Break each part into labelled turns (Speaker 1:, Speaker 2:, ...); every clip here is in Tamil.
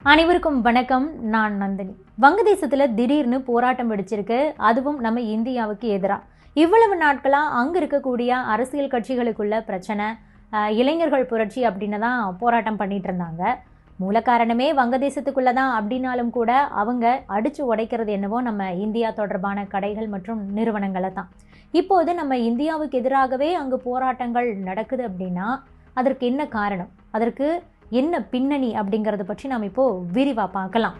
Speaker 1: அனைவருக்கும் வணக்கம். நான் நந்தினி. வங்கதேசத்துல திடீர்னு போராட்டம் வெடிச்சிருக்கு. அதுவும் நம்ம இந்தியாவுக்கு எதிராக. இவ்வளவு நாட்களா அங்க இருக்கக்கூடிய அரசியல் கட்சிகளுக்குள்ள பிரச்சனை, இளைஞர்கள் புரட்சி அப்படின்னு தான் போராட்டம் பண்ணிட்டு இருந்தாங்க. மூல காரணமே வங்கதேசத்துக்குள்ள தான் அப்படின்னாலும் கூட அவங்க அடிச்சு உடைக்கிறது என்னவோ நம்ம இந்தியா தொடர்பான கடைகள் மற்றும் நிறுவனங்களை தான். இப்போது நம்ம இந்தியாவுக்கு எதிராகவே அங்கு போராட்டங்கள் நடக்குது அப்படின்னா அதற்கு என்ன காரணம், அதற்கு என்ன பின்னணி அப்படிங்கறத பற்றி நாம் இப்போ விரிவா பார்க்கலாம்.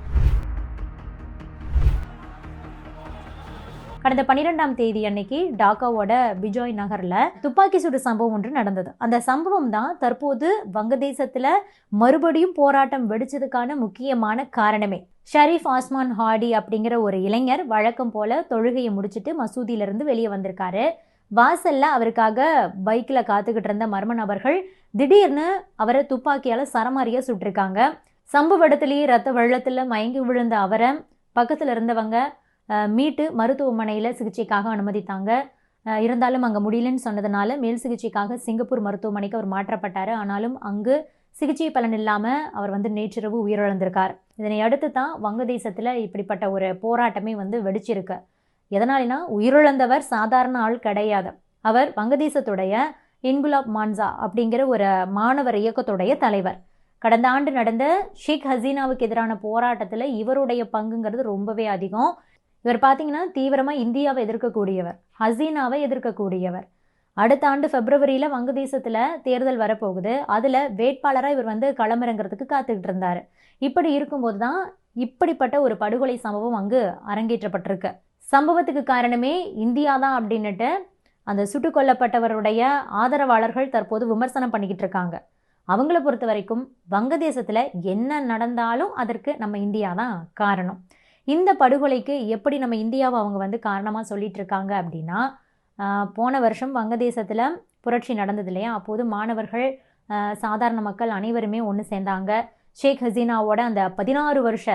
Speaker 1: கடந்த 12ஆம் தேதி அன்னைக்கு டாக்காவோட பிஜாய் நகர்ல துப்பாக்கி சூடு சம்பவம் ஒன்று நடந்தது. அந்த சம்பவம் தான் தற்போது வங்கதேசத்துல மறுபடியும் போராட்டம் வெடிச்சதுக்கான முக்கியமான காரணமே. ஷரீஃப் ஆஸ்மான் ஹாடி அப்படிங்கிற ஒரு இளைஞர் வழக்கம் போல தொழுகையை முடிச்சுட்டு மசூதியில இருந்து வெளியே வந்திருக்காரு. வாசல்ல அவருக்காக பைக்ல காத்துக்கிட்டு இருந்த மர்ம நபர்கள் திடீர்னு அவரை துப்பாக்கியால சரமாரியா சுட்டிருக்காங்க. சம்பவ இடத்திலேயே ரத்த வெள்ளத்துல மயங்கி விழுந்த அவரை பக்கத்துல இருந்தவங்க மீட்டு மருத்துவமனையில சிகிச்சைக்காக அனுமதித்தாங்க. இருந்தாலும் அங்க முடியலன்னு சொன்னதுனால மேல் சிகிச்சைக்காக சிங்கப்பூர் மருத்துவமனைக்கு அவர் மாற்றப்பட்டாரு. ஆனாலும் அங்கு சிகிச்சை பலன் இல்லாம அவர் நேற்றிரவு உயிரிழந்திருக்கார். இதனை அடுத்து தான் வங்கதேசத்துல இப்படிப்பட்ட ஒரு போராட்டமே வெடிச்சிருக்கு. எதனாலனா உயிரிழந்தவர் சாதாரண ஆள் கிடையாது. அவர் வங்கதேசத்துடைய இன்குலாப் மான்சா அப்படிங்கிற ஒரு மாணவர் இயக்கத்துடைய தலைவர். கடந்த ஆண்டு நடந்த ஷேக் ஹசீனாவுக்கு எதிரான போராட்டத்தில் இவருடைய பங்குங்கிறது ரொம்பவே அதிகம். இவர் பார்த்தீங்கன்னா தீவிரமாக இந்தியாவை எதிர்க்கக்கூடியவர், ஹசீனாவை எதிர்க்கக்கூடியவர். அடுத்த ஆண்டு பிப்ரவரியில் வங்கதேசத்தில் தேர்தல் வரப்போகுது. அதில் வேட்பாளராக இவர் களமிறங்கிறதுக்கு காத்துக்கிட்டு இருந்தார். இப்படி இருக்கும்போது தான் இப்படிப்பட்ட ஒரு படுகொலை சம்பவம் அங்கு அரங்கேற்றப்பட்டிருக்கு. சம்பவத்துக்கு காரணமே இந்தியா தான் அப்படின்னுட்டு அந்த சுட்டுக் கொல்லப்பட்டவருடைய ஆதரவாளர்கள் தற்போது விமர்சனம் பண்ணிக்கிட்டு இருக்காங்க. அவங்கள பொறுத்த வரைக்கும் வங்கதேசத்தில் என்ன நடந்தாலும் அதற்கு நம்ம இந்தியா தான் காரணம். இந்த படுகொலைக்கு எப்படி நம்ம இந்தியாவை அவங்க காரணமாக சொல்லிட்டு இருக்காங்க அப்படின்னா, போன வருஷம் வங்கதேசத்தில் புரட்சி நடந்தது இல்லையா, அப்போது மாணவர்கள், சாதாரண மக்கள் அனைவருமே ஒன்று சேர்ந்தாங்க. ஷேக் ஹசீனாவோட அந்த 16 வருஷ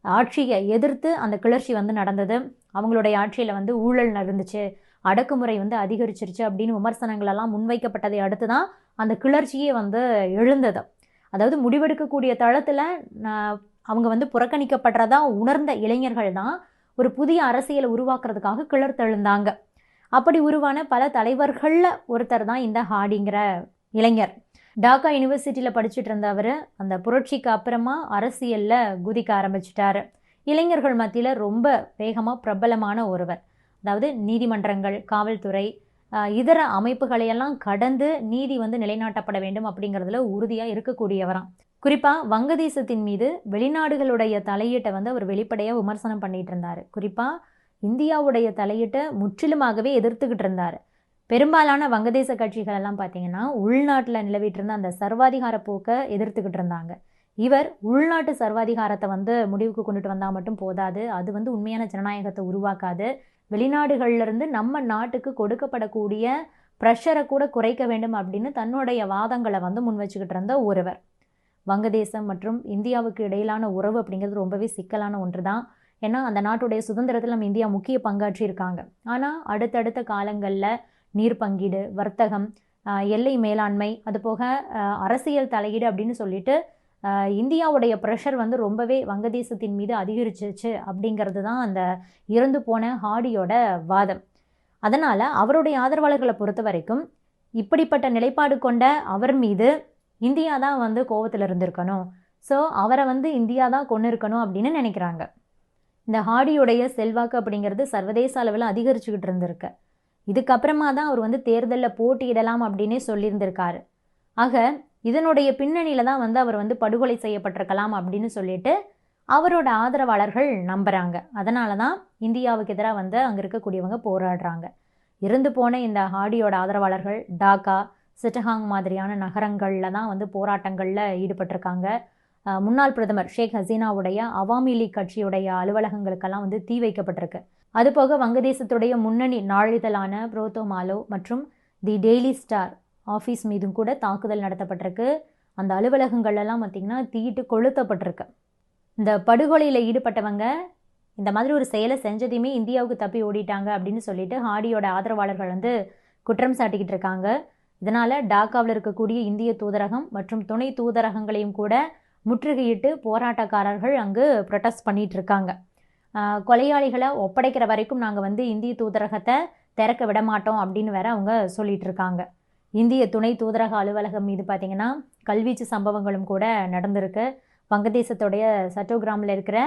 Speaker 1: ஆட்சியை எதிர்த்து அந்த கிளர்ச்சி நடந்தது. அவங்களுடைய ஆட்சியில் ஊழல் இருந்துச்சு, அடக்குமுறை அதிகரிச்சிருச்சு அப்படின்னு விமர்சனங்கள் எல்லாம் முன்வைக்கப்பட்டதை அடுத்து தான் அந்த கிளர்ச்சியே எழுந்தது. அதாவது முடிவெடுக்கக்கூடிய தளத்தில் அவங்க புறக்கணிக்கப்படுறதா உணர்ந்த இளைஞர்கள் தான் ஒரு புதிய அரசியலை உருவாக்குறதுக்காக கிளர்த்தெழுந்தாங்க. அப்படி உருவான பல தலைவர்களில் ஒருத்தர் தான் இந்த ஹாடிங்கிற இளைஞர். டாக்கா யூனிவர்சிட்டியில் படிச்சுட்டு இருந்தவர் அந்த புரட்சிக்கு அப்புறமா அரசியலில் குதிக்க ஆரம்பிச்சிட்டாரு. இளைஞர்கள் மத்தியில் ரொம்ப வேகமாக பிரபலமான ஒருவர். அதாவது நீதிமன்றங்கள், காவல்துறை, இதர அமைப்புகளையெல்லாம் கடந்து நீதி நிலைநாட்டப்பட வேண்டும் அப்படிங்கிறதுல உறுதியாக இருக்கக்கூடியவராம். குறிப்பாக வங்கதேசத்தின் மீது வெளிநாடுகளுடைய தலையீட்டை அவர் வெளிப்படையாக விமர்சனம் பண்ணிட்டு இருந்தார். குறிப்பாக இந்தியாவுடைய தலையீட்டை முற்றிலுமாகவே எதிர்த்துக்கிட்டு இருந்தார். பெரும்பாலான வங்கதேச கட்சிகள் எல்லாம் பார்த்தீங்கன்னா உள்நாட்டில் நிலவிட்டு இருந்த அந்த சர்வாதிகார போக்கை எதிர்த்துக்கிட்டு இருந்தாங்க. இவர் உள்நாட்டு சர்வாதிகாரத்தை முடிவுக்கு கொண்டுட்டு வந்தால் மட்டும் போதாது, அது உண்மையான ஜனநாயகத்தை உருவாக்காது. வெளிநாடுகள்லேருந்து நம்ம நாட்டுக்கு கொடுக்கப்படக்கூடிய ப்ரெஷரை கூட குறைக்க வேண்டும் அப்படின்னு தன்னுடைய வாதங்களை முன் வச்சுக்கிட்டு இருந்த ஒருவர். வங்கதேசம் மற்றும் இந்தியாவுக்கு இடையிலான உறவு அப்படிங்கிறது ரொம்பவே சிக்கலான ஒன்று தான். ஏன்னா அந்த நாட்டுடைய சுதந்திரத்தில் நம்ம இந்தியா முக்கிய பங்காற்றி இருக்காங்க. ஆனால் அடுத்தடுத்த காலங்களில் நீர் பங்கீடு, வர்த்தகம், எல்லை மேலாண்மை, அதுபோக அரசியல் தலையீடு அப்படின்னு சொல்லிட்டு இந்தியாவுடைய ப்ரெஷர் ரொம்பவே வங்கதேசத்தின் மீது அதிகரிச்சிச்சு அப்படிங்கிறது தான் அந்த இறந்து போன ஹாடியோட வாதம். அதனால் அவருடைய ஆதரவாளர்களை பொறுத்த வரைக்கும் இப்படிப்பட்ட நிலைப்பாடு கொண்ட அவர் மீது இந்தியா தான் கோவத்தில் இருந்திருக்கணும். ஸோ அவரை இந்தியா தான் கொண்டு இருக்கணும் அப்படின்னு நினைக்கிறாங்க. இந்த ஹாடியோடைய செல்வாக்கு அப்படிங்கிறது சர்வதேச அளவில் அதிகரிச்சுக்கிட்டு இருந்திருக்கு. இதுக்கப்புறமா தான் அவர் தேர்தலில் போட்டியிடலாம் அப்படின்னே சொல்லியிருந்திருக்காரு. ஆக இதனுடைய பின்னணியில் தான் அவர் படுகொலை செய்யப்பட்டிருக்கலாம் அப்படின்னு சொல்லிட்டு அவரோட ஆதரவாளர்கள் நம்புகிறாங்க. அதனால தான் இந்தியாவுக்கு எதிராக அங்கே இருக்கக்கூடியவங்க போராடுறாங்க. இருந்து போன இந்த ஹாடியோட ஆதரவாளர்கள் டாக்கா, சிட்டஹாங் மாதிரியான நகரங்களில் தான் போராட்டங்களில் ஈடுபட்டிருக்காங்க. முன்னாள் பிரதமர் ஷேக் ஹசீனாவுடைய அவாமி லீக் கட்சியுடைய அலுவலகங்களுக்கெல்லாம் தீ வைக்கப்பட்டிருக்கு. அதுபோக வங்கதேசத்துடைய முன்னணி நாளிதழான புரோத்தோமாலோ மற்றும் தி டெய்லி ஸ்டார் ஆஃபீஸ் மீதும் கூட தாக்குதல் நடத்தப்பட்டிருக்கு. அந்த அலுவலகங்கள்லாம் பார்த்திங்கன்னா தீயிட்டு கொளுத்தப்பட்டிருக்கு. இந்த படுகொலையில் ஈடுபட்டவங்க இந்த மாதிரி ஒரு செயலை செஞ்சதையுமே இந்தியாவுக்கு தப்பி ஓடிட்டாங்க அப்படின்னு சொல்லிட்டு ஹாடியோட ஆதரவாளர்கள் குற்றம் சாட்டிக்கிட்டு இருக்காங்க. இதனால் டாக்காவில் இருக்கக்கூடிய இந்திய தூதரகம் மற்றும் துணை தூதரகங்களையும் கூட முற்றுகையிட்டு போராட்டக்காரர்கள் அங்கு ப்ரொட்டஸ்ட் பண்ணிட்டு இருக்காங்க. கொலையாளிகளை ஒப்படைக்கிற வரைக்கும் நாங்கள் வந்து இந்திய தூதரகத்தை திறக்க விட மாட்டோம் அப்படின்னு வேற அவங்க சொல்லிட்டு இருக்காங்க. இந்திய துணை தூதரக அலுவலகம் மீது பார்த்திங்கன்னா கல்வீச்சு சம்பவங்களும் கூட நடந்திருக்கு. வங்கதேசத்துடைய சட்டோகிராமில் இருக்கிற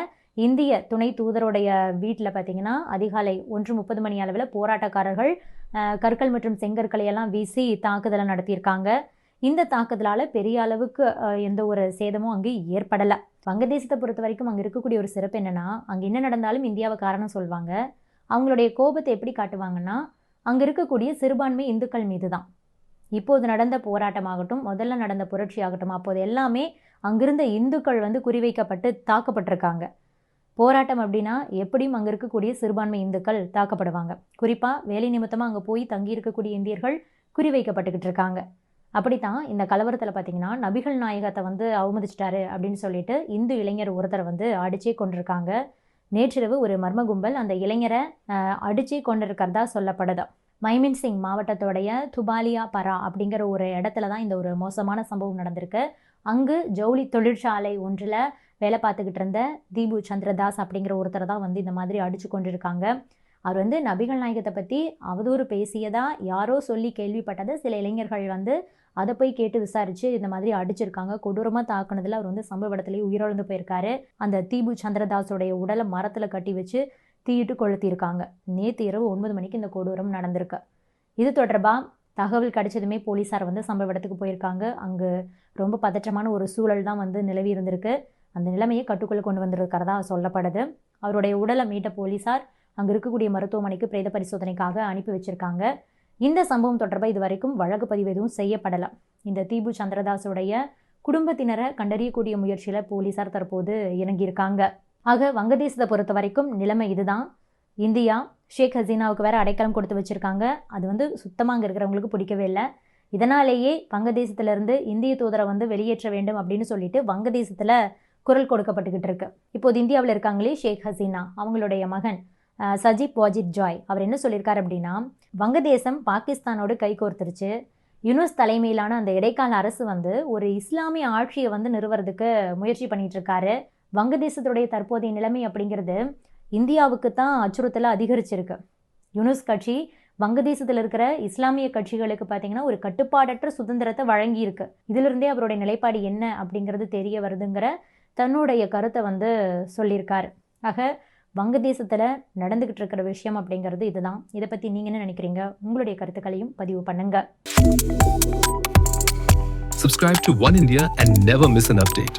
Speaker 1: இந்திய துணை தூதருடைய வீட்டில் பார்த்திங்கன்னா அதிகாலை 1:30 மணி அளவில் போராட்டக்காரர்கள் கற்கள் மற்றும் செங்கற்களை எல்லாம் வீசி தாக்குதலை நடத்தியிருக்காங்க. இந்த தாக்குதலால் பெரிய அளவுக்கு எந்த ஒரு சேதமும் அங்கே ஏற்படலை. வங்கதேசத்தை பொறுத்த வரைக்கும் அங்கே இருக்கக்கூடிய ஒரு சிறப்பு என்னென்னா, அங்கே என்ன நடந்தாலும் இந்தியாவை காரணம் சொல்வாங்க. அவங்களுடைய கோபத்தை எப்படி காட்டுவாங்கன்னா, அங்கே இருக்கக்கூடிய சிறுபான்மை இந்துக்கள் மீது தான். இப்போது நடந்த போராட்டமாகட்டும், முதல்ல நடந்த புரட்சி ஆகட்டும், அப்போது எல்லாமே அங்கிருந்த இந்துக்கள் வந்து குறிவைக்கப்பட்டு தாக்கப்பட்டிருக்காங்க. போராட்டம் அப்படின்னா எப்படியும் அங்கே இருக்கக்கூடிய சிறுபான்மை இந்துக்கள் தாக்கப்படுவாங்க. குறிப்பாக வேலை நிமித்தமாக அங்கே போய் தங்கி இருக்கக்கூடிய இந்தியர்கள் குறிவைக்கப்பட்டுக்கிட்டு இருக்காங்க. அப்படித்தான் இந்த கலவரத்தில் பார்த்திங்கன்னா நபிகள் நாயகத்தை வந்து அவமதிச்சிட்டாரு அப்படின்னு சொல்லிட்டு இந்து இளைஞர் ஒருத்தரை வந்து அடிச்சே கொண்டிருக்காங்க. நேற்றிரவு ஒரு மர்ம கும்பல் அந்த இளைஞரை அடிச்சே கொண்டிருக்கிறதா சொல்லப்படுது. மைமின் சிங் மாவட்டத்தோடைய துபாலியா பரா அப்படிங்கிற ஒரு இடத்துல தான் இந்த ஒரு மோசமான சம்பவம் நடந்திருக்கு. அங்கு ஜவுளி தொழிற்சாலை ஒன்றில் வேலை பார்த்துக்கிட்டு இருந்த தீபு சந்திரதாஸ் அப்படிங்கிற ஒருத்தரை தான் வந்து இந்த மாதிரி அடித்து கொண்டிருக்காங்க. அவர் வந்து நபிகள் நாயகத்தை பற்றி அவதூறு பேசியதா யாரோ சொல்லி கேள்விப்பட்டதை சில இளைஞர்கள் வந்து அதை போய் கேட்டு விசாரித்து இந்த மாதிரி அடிச்சிருக்காங்க. கொடூரமாக தாக்குனதில் அவர் வந்து சம்பவ இடத்துலேயே உயிரிழந்து போயிருக்காரு. அந்த தீபு சந்திரதாஸோடைய உடலை மரத்தில் கட்டி வச்சு தீயிட்டு கொளுத்தியிருக்காங்க. நேற்று இரவு 9 மணிக்கு இந்த கொடூரம் நடந்திருக்கு. இது தொடர்பாக தகவல் கிடைச்சதுமே போலீஸார் வந்து சம்பவ இடத்துக்கு போயிருக்காங்க. அங்கு ரொம்ப பதற்றமான ஒரு சூழல் தான் வந்து நிலவி இருந்திருக்கு. அந்த நிலைமையை கட்டுக்குள்ளே கொண்டு வந்திருக்கிறதா சொல்லப்படுது. அவருடைய உடலை மீட்ட போலீஸார் அங்கே இருக்கக்கூடிய மருத்துவமனைக்கு பிரேத பரிசோதனைக்காக அனுப்பி வச்சிருக்காங்க. இந்த சம்பவம் தொடர்பாக இது வரைக்கும் வழக்கு பதிவு எதுவும் செய்யப்படலை. இந்த தீபு சந்திரதாஸுடைய குடும்பத்தினரை கண்டறியக்கூடிய முயற்சியில் போலீஸார் தற்போது இறங்கியிருக்காங்க. ஆக வங்கதேசத்தை பொறுத்த வரைக்கும் நிலைமை இதுதான். இந்தியா ஷேக் ஹசீனாவுக்கு வேற அடைக்கலம் கொடுத்து வச்சிருக்காங்க. அது வந்து சுத்தமாக அங்கே இருக்கிறவங்களுக்கு பிடிக்கவே இல்லை. இதனாலேயே வங்கதேசத்திலிருந்து இந்திய தூதரை வந்து வெளியேற்ற வேண்டும் அப்படின்னு சொல்லிட்டு வங்கதேசத்தில் குரல் கொடுக்கப்பட்டுக்கிட்டு இருக்கு. இப்போது இந்தியாவில் இருக்காங்களே ஷேக் ஹசீனா, அவங்களுடைய மகன் சஜிப் வாஜித் ஜாய் அவர் என்ன சொல்லியிருக்காரு அப்படின்னா, வங்கதேசம் பாகிஸ்தானோடு கைகோர்த்துருச்சு. யூனுஸ் தலைமையிலான அந்த இடைக்கால அரசு வந்து ஒரு இஸ்லாமிய ஆட்சியை வந்து நிறுவறதுக்கு முயற்சி பண்ணிட்டு இருக்காரு. வங்கதேசத்துடைய தற்போதைய நிலைமை அப்படிங்கிறது இந்தியாவுக்கு தான் அச்சுறுத்தலை அதிகரிச்சிருக்கு. யூனுஸ் கட்சி வங்கதேசத்தில் இருக்கிற இஸ்லாமிய கட்சிகளுக்கு பார்த்தீங்கன்னா ஒரு கட்டுப்பாடற்ற சுதந்திரத்தை வழங்கியிருக்கு. இதிலிருந்தே அவருடைய நிலைப்பாடு என்ன அப்படிங்கிறது தெரிய வருதுங்கிற தன்னுடைய கருத்தை வந்து சொல்லியிருக்காரு. ஆக வங்கதேசத்தில் நடந்துக்கிட்டு இருக்கிற விஷயம் அப்படிங்கிறது இதுதான். இதை பற்றி நீங்கள் என்ன நினைக்கிறீங்க? உங்களுடைய கருத்துக்களையும் பதிவு பண்ணுங்க.
Speaker 2: Subscribe to One India and never miss an update.